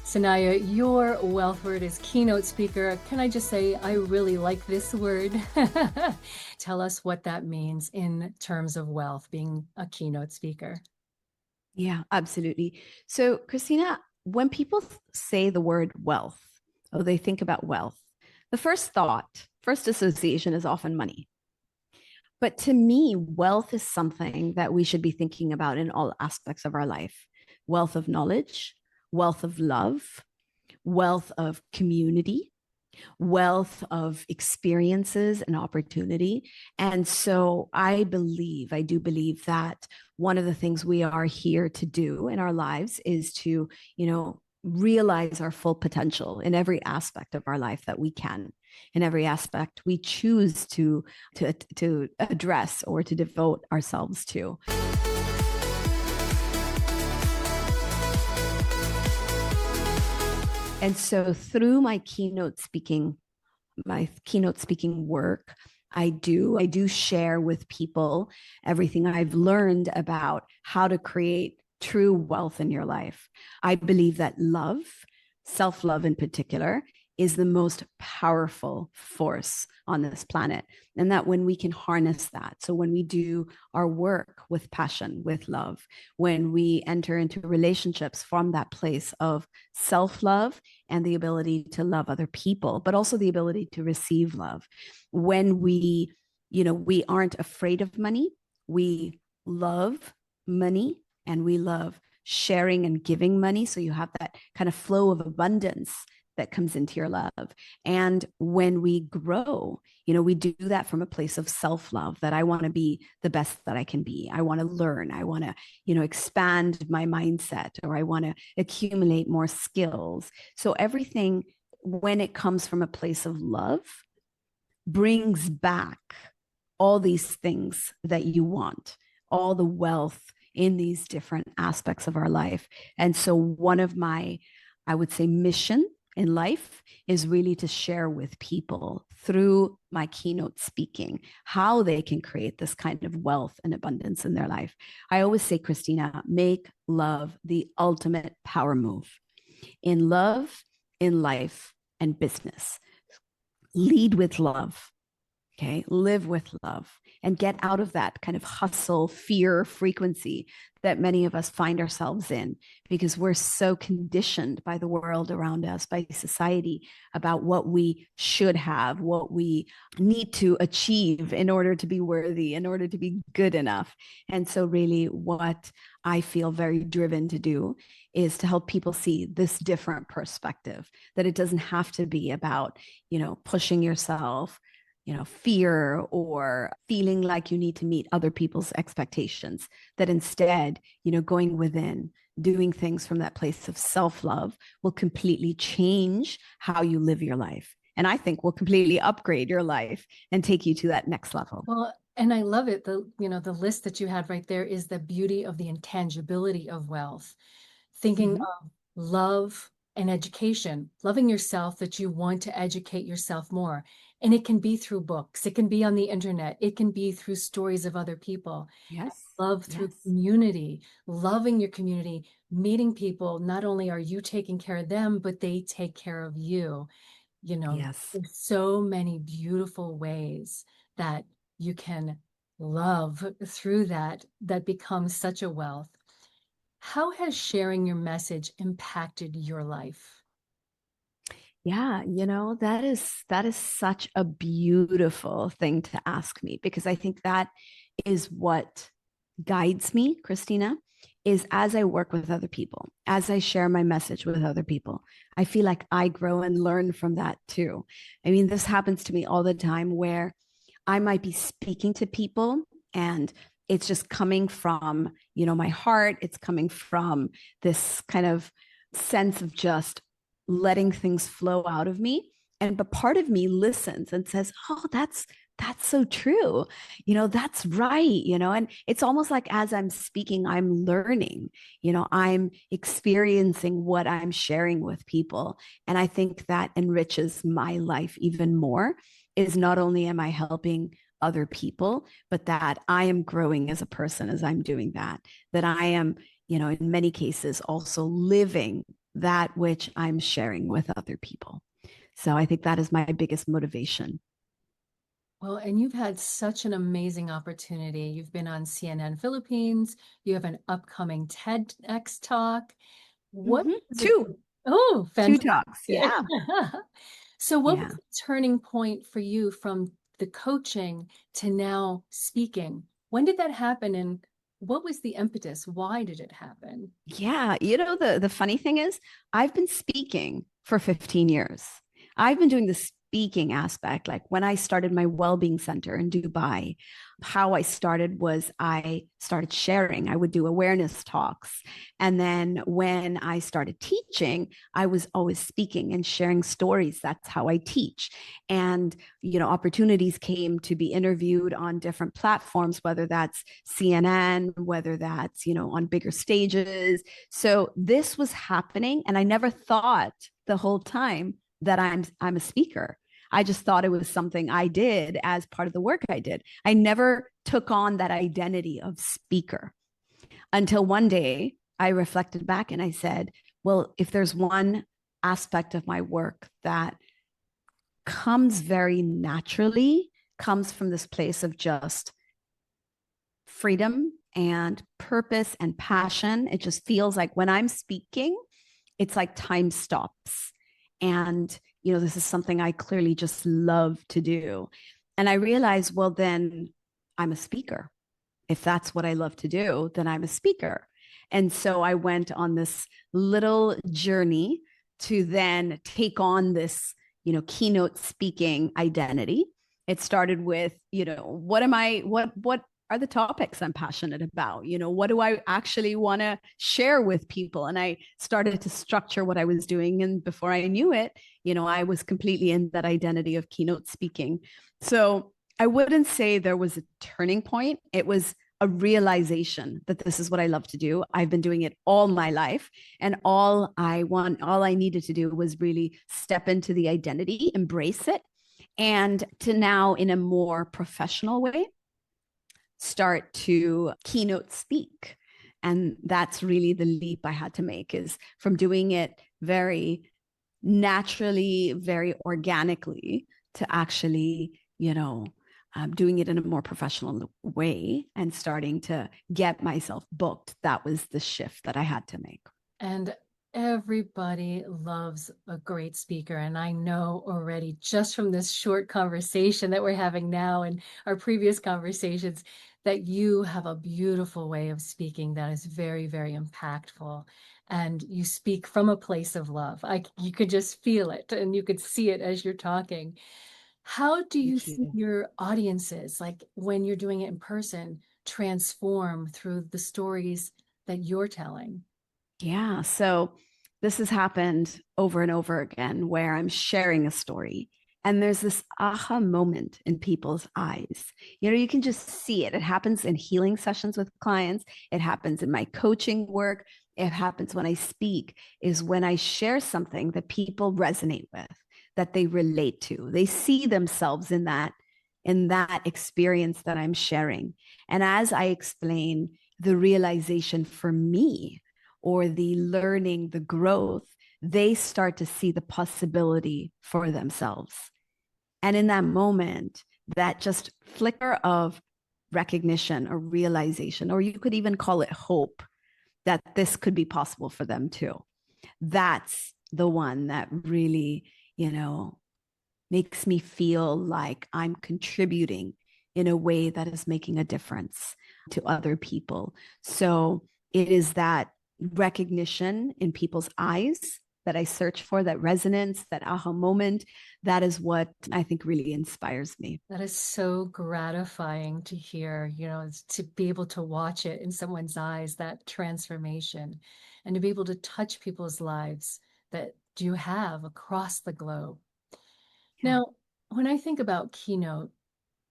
Sanaiyah, your wealth word is keynote speaker. Can I just say, I really like this word. Tell us what that means in terms of wealth, being a keynote speaker. Yeah, absolutely. So, Christina, when people say the word wealth, or they think about wealth, the first association is often money. But to me, wealth is something that we should be thinking about in all aspects of our life: wealth of knowledge, wealth of love, wealth of community, wealth of experiences and opportunity. And so I do believe that one of the things we are here to do in our lives is to, realize our full potential in every aspect of our life that we can, in every aspect we choose to address or to devote ourselves to. And so through my keynote speaking work, I do share with people everything I've learned about how to create true wealth in your life. I believe that love, self-love in particular, is the most powerful force on this planet. And that when we can harness that, so when we do our work with passion, with love, when we enter into relationships from that place of self-love and the ability to love other people, but also the ability to receive love, when we aren't afraid of money, we love money, and we love sharing and giving money. So you have that kind of flow of abundance that comes into your love. And when we grow, we do that from a place of self-love, that I want to be the best that I can be. I want to learn. I want to, expand my mindset, or I want to accumulate more skills. So everything, when it comes from a place of love, brings back all these things that you want, all the wealth in these different aspects of our life. And so one of my, I would say, mission in life is really to share with people through my keynote speaking how they can create this kind of wealth and abundance in their life. I always say, Christina, make love the ultimate power move in love, in life, and business. Lead with love. Okay, live with love and get out of that kind of hustle, fear frequency that many of us find ourselves in, because we're so conditioned by the world around us, by society, about what we should have, what we need to achieve in order to be worthy, in order to be good enough. And so really what I feel very driven to do is to help people see this different perspective, that it doesn't have to be about, pushing yourself, fear, or feeling like you need to meet other people's expectations, that instead, going within, doing things from that place of self-love will completely change how you live your life. And I think will completely upgrade your life and take you to that next level. Well, and I love it. The list that you had right there is the beauty of the intangibility of wealth. Thinking of love and education, loving yourself, that you want to educate yourself more. And it can be through books, it can be on the internet, it can be through stories of other people. Yes. Love through Yes. community, loving your community, meeting people. Not only are you taking care of them, but they take care of you. Yes. There's so many beautiful ways that you can love through that becomes such a wealth. How has sharing your message impacted your life? Yeah, that is such a beautiful thing to ask me, because I think that is what guides me, Christina, is as I work with other people, as I share my message with other people, I feel like I grow and learn from that too. I mean, this happens to me all the time, where I might be speaking to people and it's just coming from, my heart. It's coming from this kind of sense of just letting things flow out of me. But part of me listens and says, "Oh, that's so true. That's right, and it's almost like as I'm speaking, I'm learning, I'm experiencing what I'm sharing with people. And I think that enriches my life even more, is not only am I helping other people, but that I am growing as a person as I'm doing that I am, in many cases also living that which I'm sharing with other people. So I think that is my biggest motivation. Well, and you've had such an amazing opportunity. You've been on CNN Philippines. You have an upcoming TEDx talk. What Mm-hmm. was it? Two, Oh, two talks. fantastic. Yeah. So what was Yeah. the turning point for you from the coaching to now speaking? When did that happen and what was the impetus? Why did it happen? Yeah, the funny thing is I've been speaking for 15 years. I've been doing the speaking aspect. Like when I started my well-being center in Dubai, how I started was I started sharing. I would do awareness talks. And then when I started teaching, I was always speaking and sharing stories. That's how I teach. And opportunities came to be interviewed on different platforms, whether that's CNN, whether that's on bigger stages. So this was happening, and I never thought the whole time that I'm a speaker. I just thought it was something I did as part of the work I did. I never took on that identity of speaker until one day I reflected back and I said, well, if there's one aspect of my work that comes very naturally, comes from this place of just freedom and purpose and passion. It just feels like when I'm speaking, it's like time stops. And, this is something I clearly just love to do. And I realized, well, then I'm a speaker. If that's what I love to do, then I'm a speaker. And so I went on this little journey to then take on this, keynote speaking identity. It started with, what are the topics I'm passionate about? What do I actually want to share with people? And I started to structure what I was doing. And before I knew it, I was completely in that identity of keynote speaking. So I wouldn't say there was a turning point. It was a realization that this is what I love to do. I've been doing it all my life. And all I needed to do was really step into the identity, embrace it, and to now, in a more professional way, start to keynote speak. And that's really the leap I had to make, is from doing it very naturally, very organically, to actually, doing it in a more professional way and starting to get myself booked. That was the shift that I had to make. And everybody loves a great speaker. And I know already just from this short conversation that we're having now and our previous conversations that you have a beautiful way of speaking that is very, very impactful. And you speak from a place of love. You could just feel it and you could see it as you're talking. How do you Thank see you. your audiences, like when you're doing it in person, transform through the stories that you're telling? Yeah. So this has happened over and over again where I'm sharing a story and there's this aha moment in people's eyes. You can just see it. It happens in healing sessions with clients, it happens in my coaching work, it happens when I speak, is when I share something that people resonate with, that they relate to. They see themselves in that experience that I'm sharing. And as I explain the realization for me, or the learning, the growth, they start to see the possibility for themselves. And in that moment, that just flicker of recognition or realization, or you could even call it hope, that this could be possible for them too. That's the one that really, makes me feel like I'm contributing in a way that is making a difference to other people. So it is that recognition in people's eyes that I search for, that resonance, that aha moment. That is what I think really inspires me. That is so gratifying to hear, to be able to watch it in someone's eyes, that transformation, and to be able to touch people's lives that you have across the globe. Yeah. Now, when I think about Keynote,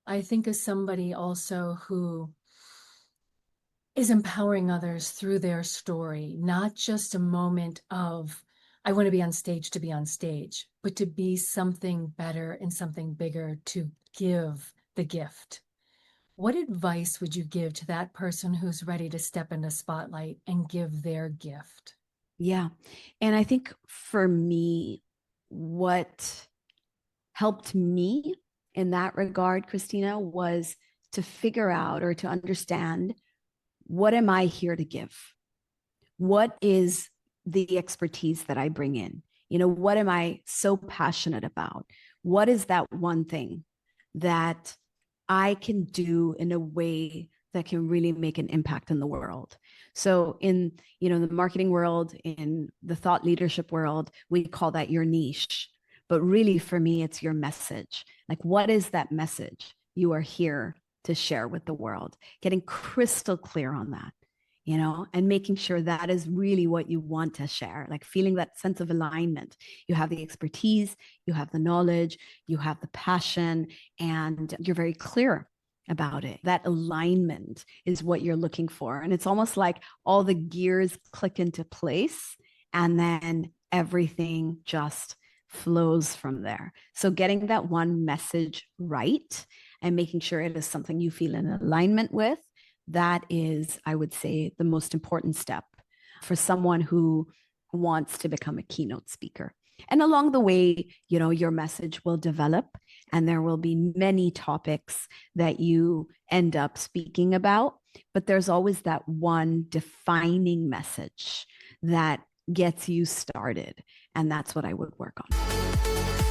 I think of somebody also who is empowering others through their story, not just a moment of, I want to be on stage to be on stage, but to be something better and something bigger to give the gift. What advice would you give to that person who's ready to step into spotlight and give their gift? Yeah. And I think for me, what helped me in that regard, Christina, was to figure out or to understand, what am I here to give? What is the expertise that I bring in? What am I so passionate about? What is that one thing that I can do in a way that can really make an impact in the world? So in, the marketing world, in the thought leadership world, we call that your niche. But really for me, it's your message. Like, what is that message you are here to share with the world? Getting crystal clear on that, and making sure that is really what you want to share, like feeling that sense of alignment. You have the expertise, you have the knowledge, you have the passion, and you're very clear about it. That alignment is what you're looking for. And it's almost like all the gears click into place, and then everything just flows from there. So getting that one message right and making sure it is something you feel in alignment with, that is, I would say, the most important step for someone who wants to become a keynote speaker. And along the way, your message will develop, and there will be many topics that you end up speaking about. But there's always that one defining message that gets you started. And that's what I would work on.